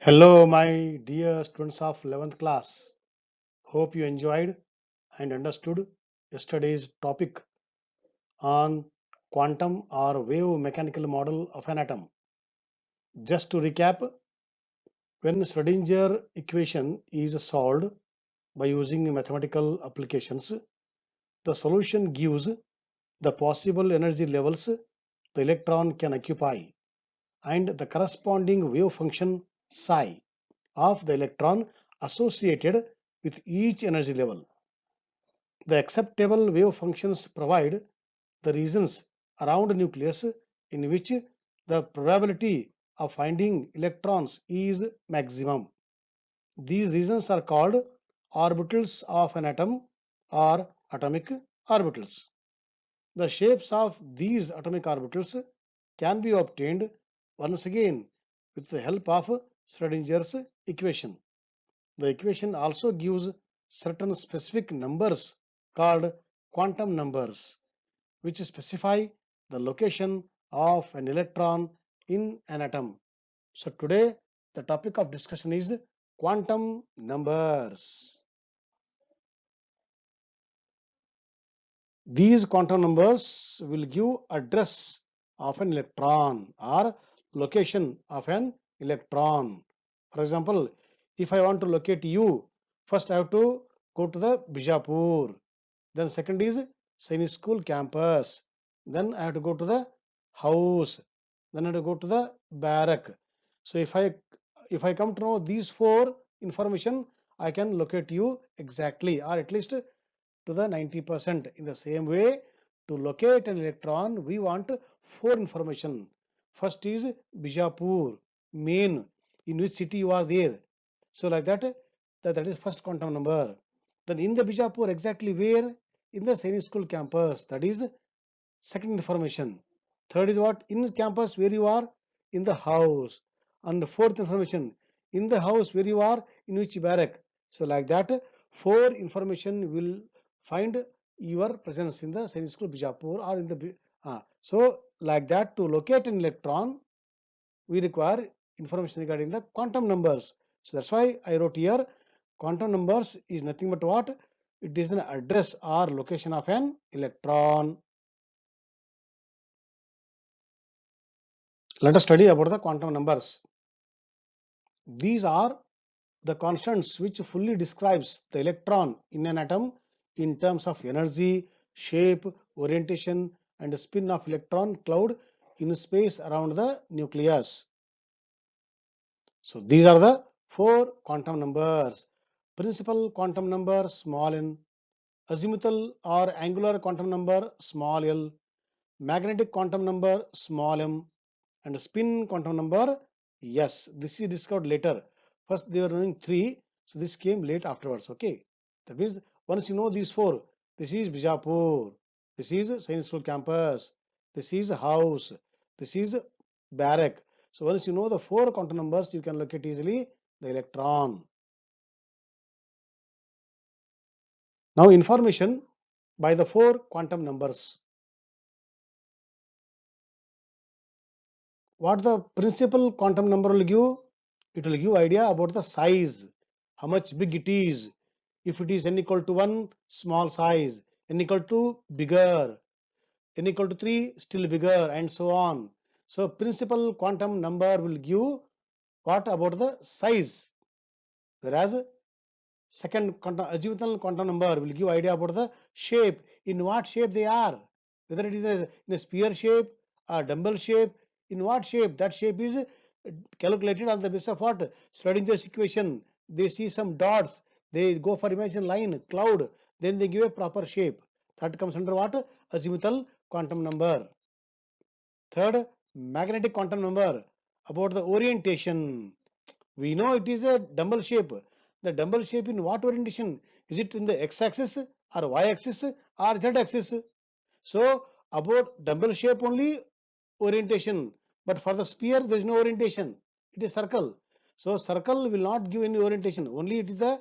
Hello, my dear students of 11th class. Hope you enjoyed and understood yesterday's topic on quantum or wave mechanical model of an atom. Just to recap, when Schrodinger equation is solved by using mathematical applications, the solution gives the possible energy levels the electron can occupy and the corresponding wave function psi of the electron associated with each energy level. The acceptable wave functions provide the regions around a nucleus in which the probability of finding electrons is maximum. These regions are called orbitals of an atom or atomic orbitals. The shapes of these atomic orbitals can be obtained once again with the help of Schrodinger's equation. The equation also gives certain specific numbers called quantum numbers, which specify the location of an electron in an atom. So today the topic of discussion is quantum numbers. These quantum numbers will give address of an electron or location of an electron. For example, if I want to locate you, first I have to go to the Bijapur. Then second is Sainik School campus. Then I have to go to the house. Then I have to go to the barrack. So if I come to know these four information, I can locate you exactly, or at least to the 90%. In the same way, to locate an electron, we want four information. First is Bijapur, main, in which city you are there. So like that is first quantum number. Then in the Bijapur, exactly where? In the Sainik School campus. That is second information. Third is what? In campus where you are? In the house. And fourth information, in the house where you are, in which barrack. So like that, four information will find your presence in the Sainik School Bijapur or in the so like that, to locate an electron, we require information regarding the quantum numbers. So that's why I wrote here quantum numbers is nothing but what? It is an address or location of an electron. Let us study about the quantum numbers. These are the constants which fully describes the electron in an atom in terms of energy, shape, orientation and spin of electron cloud in space around the nucleus. So these are the four quantum numbers. Principal quantum number small n, azimuthal or angular quantum number small l, magnetic quantum number small m, and spin quantum number s. This is discovered later. First they were knowing three, so this came late afterwards. Okay, that means once you know these four, this is Bijapur, this is Sainik School campus, this is house, this is barrack. So once you know the four quantum numbers, you can locate easily the electron. Now information by the four quantum numbers. What the principal quantum number will give? It will give idea about the size, how much big it is. If it is n equal to 1, small size, n equal to bigger, n equal to 3, still bigger, and so on. So principal quantum number will give what about the size, whereas second quantum, azimuthal quantum number will give idea about the shape, in what shape they are, whether it is in a sphere shape or dumbbell shape, in what shape. That shape is calculated on the basis of what? Schrodinger's equation. They see some dots, they go for imaginary line, cloud, then they give a proper shape. That comes under what? Azimuthal quantum number. Third, magnetic quantum number, about the orientation. We know it is a dumbbell shape. The dumbbell shape in what orientation? Is it in the x-axis or y-axis or z-axis? So about dumbbell shape only orientation, but for the sphere there is no orientation. It is circle. So circle will not give any orientation. Only it is the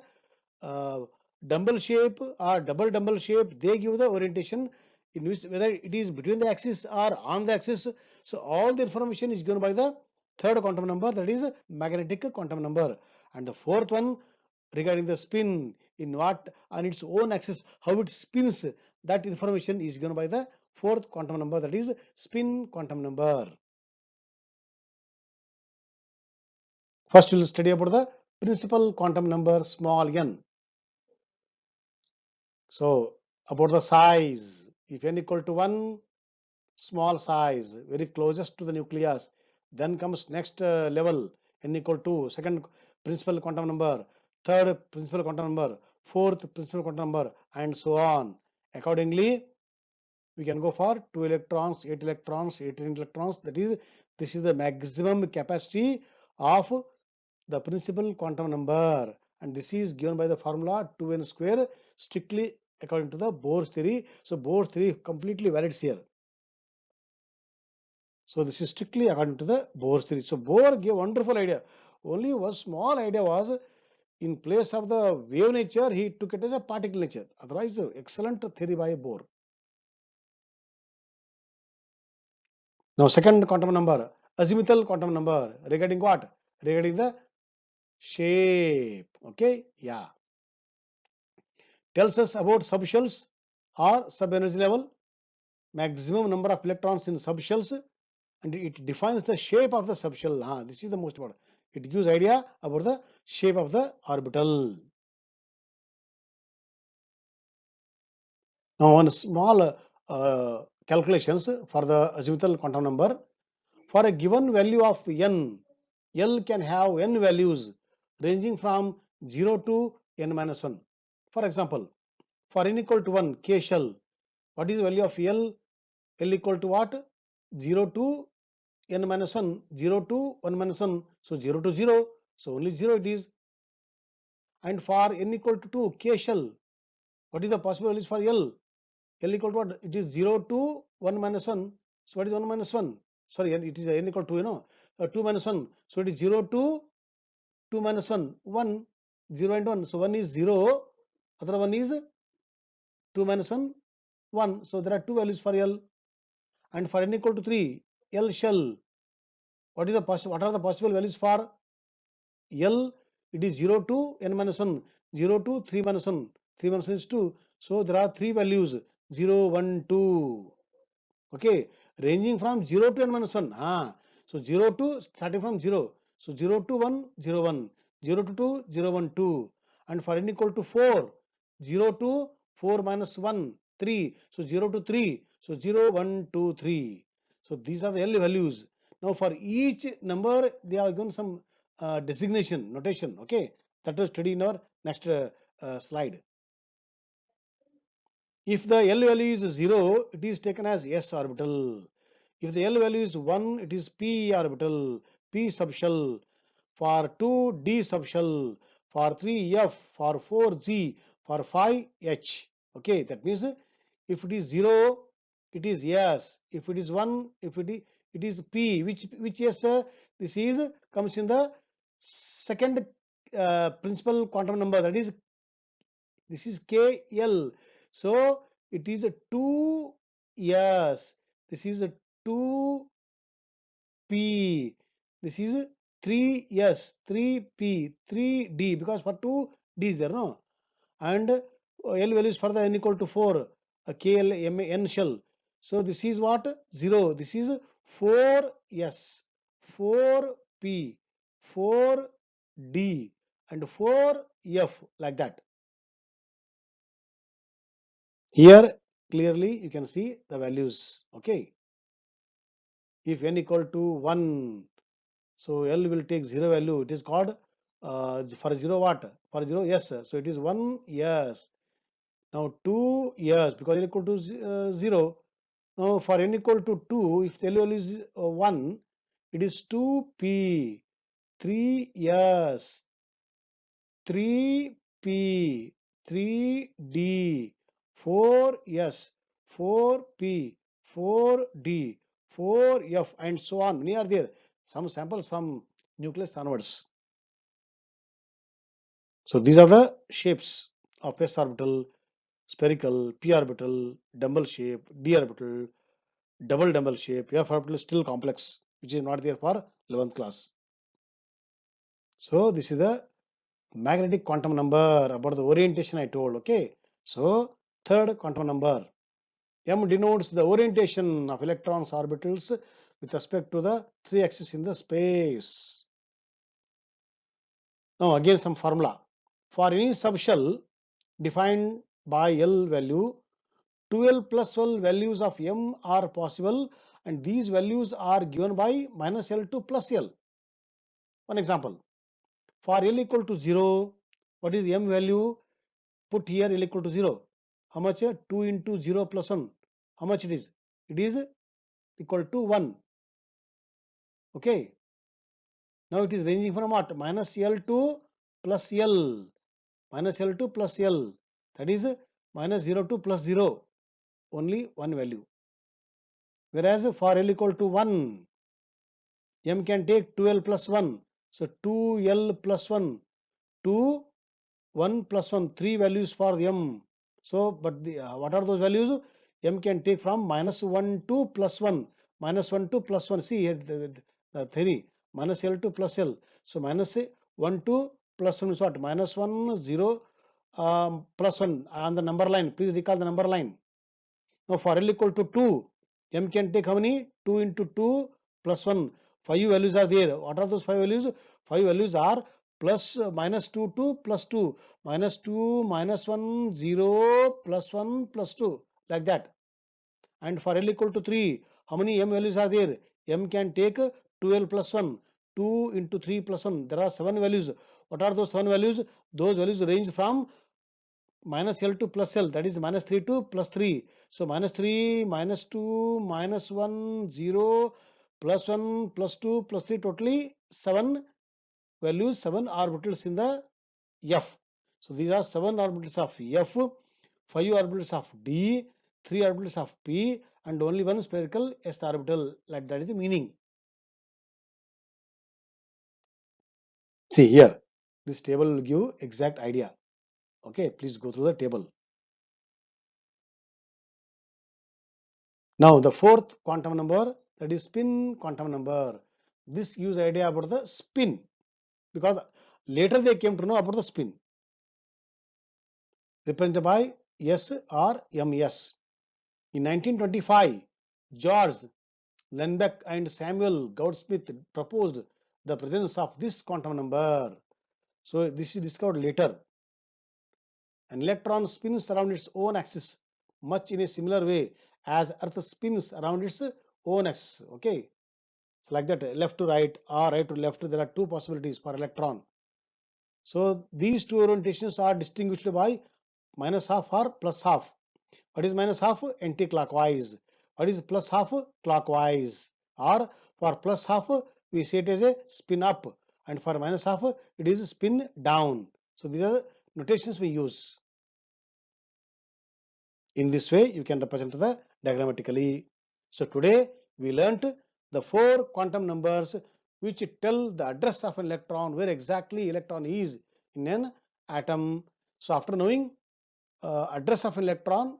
uh, dumbbell shape or double dumbbell shape. They give the orientation in which whether it is between the axis or on the axis. So all the information is given by the third quantum number, that is magnetic quantum number. And the fourth one regarding the spin, in what on its own axis, how it spins, that information is given by the fourth quantum number, that is spin quantum number. First we will study about the principal quantum number small n. So about the size, if n equal to 1, small size, very closest to the nucleus. Then comes next level, n equal to second principal quantum number, third principal quantum number, fourth principal quantum number, and so on. Accordingly, we can go for 2 electrons, 8 electrons, 18 electrons. That is, this is the maximum capacity of the principal quantum number, and this is given by the formula 2n square, strictly according to the Bohr's theory. So Bohr's theory completely validates here. So this is strictly according to the Bohr's theory. So Bohr gave a wonderful idea. Only one small idea was, in place of the wave nature, he took it as a particle nature. Otherwise, excellent theory by Bohr. Now, second quantum number, azimuthal quantum number, regarding what? Regarding the shape. Okay, yeah. Tells us about subshells or sub-energy level, maximum number of electrons in subshells, and it defines the shape of the subshell. This is the most important. It gives idea about the shape of the orbital. Now, one small calculations for the azimuthal quantum number. For a given value of n, L can have n values ranging from 0 to n minus 1. For example, for n equal to 1, K shell, what is the value of L? L equal to what? 0 to n minus 1, 0 to 1 minus 1, so 0 to 0, so only 0 it is. And for n equal to 2, K shell, what is the possible values for L? L equal to what? It is 0 to 1 minus 1, so what is 1 minus 1? Sorry, it is n equal to 2 minus 1, so it is 0 to 2 minus 1, 1, 0 and 1, so 1 is 0, other one is 2 minus 1, 1, so there are two values for L. And for n equal to 3, L shell, what are the possible values for L? It is 0 to n minus 1, 0 to 3 minus 1, 3 minus 1 is 2, so there are three values, 0, 1, 2. Okay, ranging from 0 to n minus 1. So 0 to, starting from 0. So 0 to 1, 0, 1. 0 to 2, 0, 1, 2. And for n equal to 4, 0 to 4 minus 1, 3. So 0 to 3. So 0, 1, 2, 3. So these are the L values. Now for each number, they are given some designation, notation. Okay, that will study in our next slide. If the L value is 0, it is taken as S orbital. If the L value is 1, it is P orbital, P subshell. For 2, D subshell. For 3, F. For 4, G. For 5, H. Okay, that means if it is 0, it is S. If it is 1, it is P. Which S? This is comes in the second principal quantum number, that is, this is KL. So it is a 2 S. This is a 2 P. This is 3 S, 3 P, 3 D, because for 2 D is there, no? And L values for the n equal to 4, KL M N shell. So this is what? 0. This is 4 S, 4 P, 4 D, and 4 F, like that. Here clearly you can see the values. Okay, if n equal to 1, so L will take 0 value. It is called for 0 what? For 0 yes, so it is 1 yes. Now 2 yes, because L equal to 0. Now for n equal to 2, if the L value is 1, it is 2p, 3 yes, 3p, 3d, 4s, 4p, 4d, 4f, and so on. Many are there. Some samples from nucleus onwards. So these are the shapes of s orbital, spherical, p orbital, dumbbell shape, d orbital, double dumbbell shape. F orbital is still complex. which is not there for 11th class. So this is the magnetic quantum number. About the orientation I told. Okay. So third quantum number, M denotes the orientation of electrons orbitals with respect to the three axes in the space. Now again some formula. For any subshell defined by L value, 2L plus L values of M are possible, and these values are given by minus L to plus L. One example, for L equal to 0, what is the M value? Put here L equal to 0. How much? 2 into 0 plus 1. How much it is? It is equal to 1. Okay. Now it is ranging from what? Minus L to plus L. Minus L to plus L. That is minus 0 to plus 0. Only one value. Whereas for L equal to 1, M can take 2L plus 1. So 2L plus 1, 2, 1 plus 1, 3 values for the M. So, but what are those values? M can take from minus 1 to plus 1. Minus 1 to plus 1. See here the theory. Minus L to plus L. So minus 1 to plus 1 is what? Minus 1, 0, plus 1 on the number line. Please recall the number line. Now for L equal to 2, M can take how many? 2 into 2 plus 1. 5 values are there. What are those 5 values? 5 values are plus minus 2 to plus 2. Minus 2, minus 1, 0, plus 1, plus 2. Like that. And for L equal to 3, how many M values are there? M can take 2L plus 1. 2 into 3 plus 1. There are 7 values. What are those 7 values? Those values range from minus L to plus L, that is minus 3 to plus 3. So minus 3, minus 2, minus 1, 0, plus 1, plus 2, plus 3, totally 7 values, 7 orbitals in the F. So these are 7 orbitals of F, 5 orbitals of D, 3 orbitals of P, and only one spherical S orbital. Like that is the meaning. See here, this table will give exact idea. Okay, please go through the table. Now the fourth quantum number, that is spin quantum number. This gives idea about the spin, because later they came to know about the spin, represented by S or MS. In 1925, George Lensback and Samuel Goudsmit proposed the presence of this quantum number. So this is discovered later. An electron spins around its own axis much in a similar way as Earth spins around its own axis. Okay. So like that, left to right or right to left, there are two possibilities for electron. So these two orientations are distinguished by minus half or plus half. What is minus half? Anti-clockwise. What is plus half? Clockwise. Or for plus half, we say it as a spin up, and for minus half, it is spin down. So these are the notations we use. In this way, you can represent the diagrammatically. So today we learnt the 4 quantum numbers which tell the address of an electron, where exactly electron is in an atom. So after knowing address of an electron,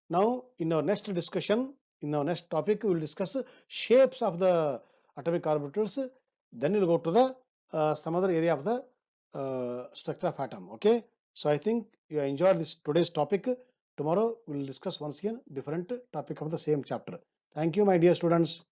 now in our next discussion, in our next topic, we will discuss shapes of the atomic orbitals. Then we'll go to the some other area of the structure of atom. Okay. So I think you enjoyed this today's topic. Tomorrow we will discuss once again different topic of the same chapter. Thank you, my dear students.